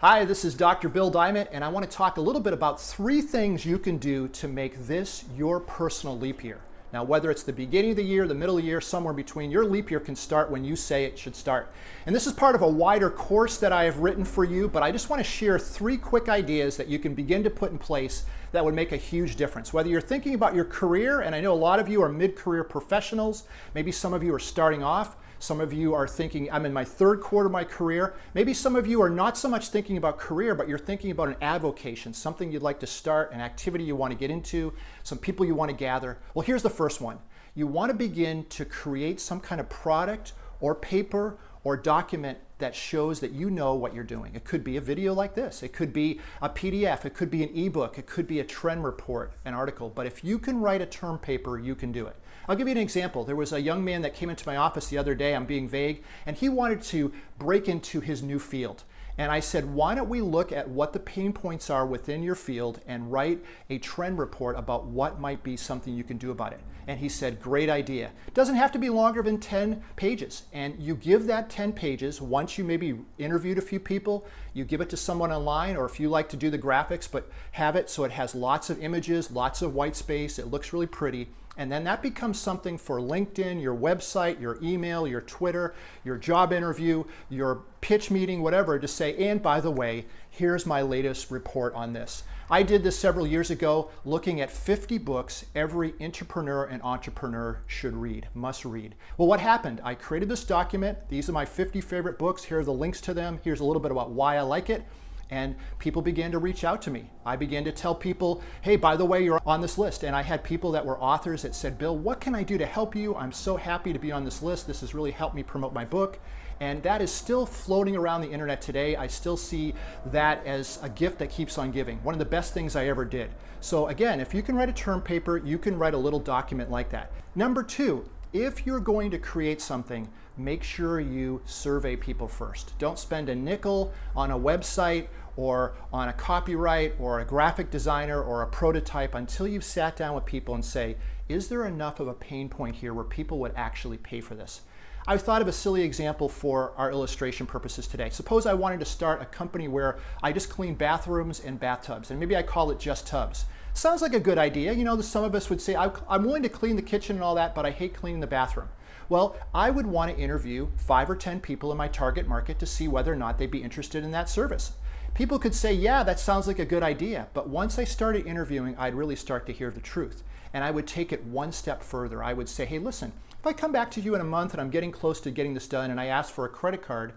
Hi, this is Dr. Bill Dyment, and I want to talk a little bit about 3 things you can do to make this your personal leap year. Now, whether it's the beginning of the year, the middle of the year, somewhere in between, your leap year can start when you say it should start. And this is part of a wider course that I have written for you, but I just want to share 3 quick ideas that you can begin to put in place that would make a huge difference. Whether you're thinking about your career, and I know a lot of you are mid-career professionals, maybe some of you are starting off, some of you are thinking, I'm in my 3rd quarter of my career. Maybe some of you are not so much thinking about career, but you're thinking about an avocation, something you'd like to start, an activity you want to get into, some people you want to gather. Well, here's the first one. You want to begin to create some kind of product or paper or document that shows that you know what you're doing. It could be a video like this. It could be a PDF. It could be an ebook. It could be a trend report, an article. But if you can write a term paper, you can do it. I'll give you an example. There was a young man that came into my office the other day, I'm being vague, and he wanted to break into his new field. And I said, why don't we look at what the pain points are within your field and write a trend report about what might be something you can do about it. And he said, great idea. It doesn't have to be longer than 10 pages. And you give that 10 pages, once you maybe interviewed a few people, you give it to someone online, or if you like to do the graphics, but have it so it has lots of images, lots of white space, it looks really pretty. And then that becomes something for LinkedIn, your website, your email, your Twitter, your job interview, your pitch meeting, whatever, to say, and by the way, here's my latest report on this. I did this several years ago, looking at 50 books every entrepreneur and entrepreneur should read, must read. Well, what happened? I created this document. These are my 50 favorite books. Here are the links to them. Here's a little bit about why I like it. And people began to reach out to me. I began to tell people, hey, by the way, you're on this list. And I had people that were authors that said, Bill, what can I do to help you? I'm so happy to be on this list. This has really helped me promote my book. And that is still floating around the internet today. I still see that as a gift that keeps on giving. One of the best things I ever did. So again, if you can write a term paper, you can write a little document like that. Number 2, if you're going to create something, make sure you survey people first. Don't spend a nickel on a website or on a copyright or a graphic designer or a prototype until you've sat down with people and say, is there enough of a pain point here where people would actually pay for this? I thought of a silly example for our illustration purposes today. Suppose I wanted to start a company where I just clean bathrooms and bathtubs, and maybe I call it Just Tubs. Sounds like a good idea. You know, some of us would say, I'm willing to clean the kitchen and all that, but I hate cleaning the bathroom. Well, I would want to interview 5 or 10 people in my target market to see whether or not they'd be interested in that service. People could say, yeah, that sounds like a good idea. But once I started interviewing, I'd really start to hear the truth. And I would take it one step further. I would say, hey, listen, if I come back to you in a month and I'm getting close to getting this done and I ask for a credit card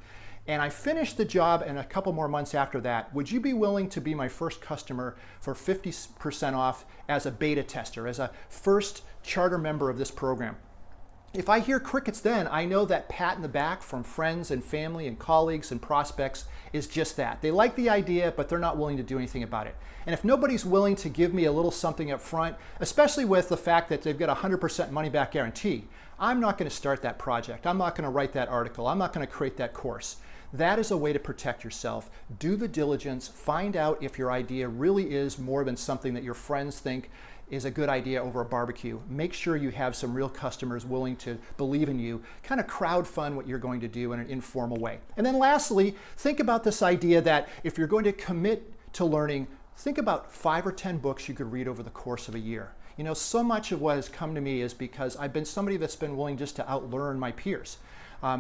and I finish the job in a couple more months after that, would you be willing to be my first customer for 50% off as a beta tester, as a first charter member of this program? If I hear crickets then, I know that pat in the back from friends and family and colleagues and prospects is just that. They like the idea, but they're not willing to do anything about it. And if nobody's willing to give me a little something up front, especially with the fact that they've got a 100% money back guarantee, I'm not going to start that project. I'm not going to write that article. I'm not going to create that course. That is a way to protect yourself. Do the diligence. Find out if your idea really is more than something that your friends think is a good idea over a barbecue. Make sure you have some real customers willing to believe in you. Kind of crowdfund what you're going to do in an informal way. And then lastly, think about this idea that if you're going to commit to learning, think about 5 or 10 books you could read over the course of a year. You know, so much of what has come to me is because I've been somebody that's been willing just to outlearn my peers.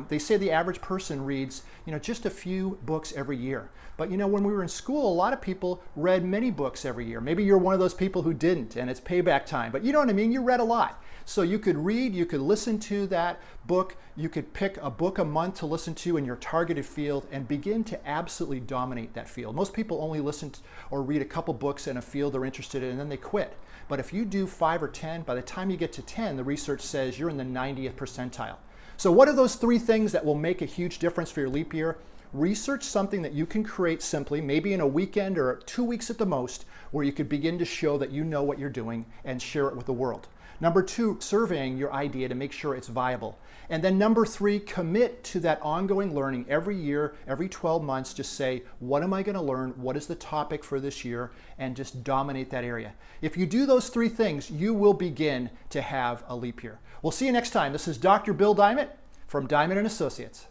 They say the average person reads, just a few books every year. But when we were in school, a lot of people read many books every year. Maybe you're one of those people who didn't, and it's payback time. But you know what I mean? You read a lot. So you could read, you could listen to that book, you could pick a book a month to listen to in your targeted field and begin to absolutely dominate that field. Most people only listen to or read a couple books in a field they're interested in and then they quit. But if you do 5 or 10, by the time you get to 10, the research says you're in the 90th percentile. So what are those 3 things that will make a huge difference for your leap year? Research something that you can create simply, maybe in a weekend or 2 weeks at the most, where you could begin to show that you know what you're doing and share it with the world. Number 2, surveying your idea to make sure it's viable. And then number 3, commit to that ongoing learning every year, every 12 months. Just say, what am I going to learn? What is the topic for this year? And just dominate that area. If you do those 3 things, you will begin to have a leap year. We'll see you next time. This is Dr. Bill Dyment from Dyment & Associates.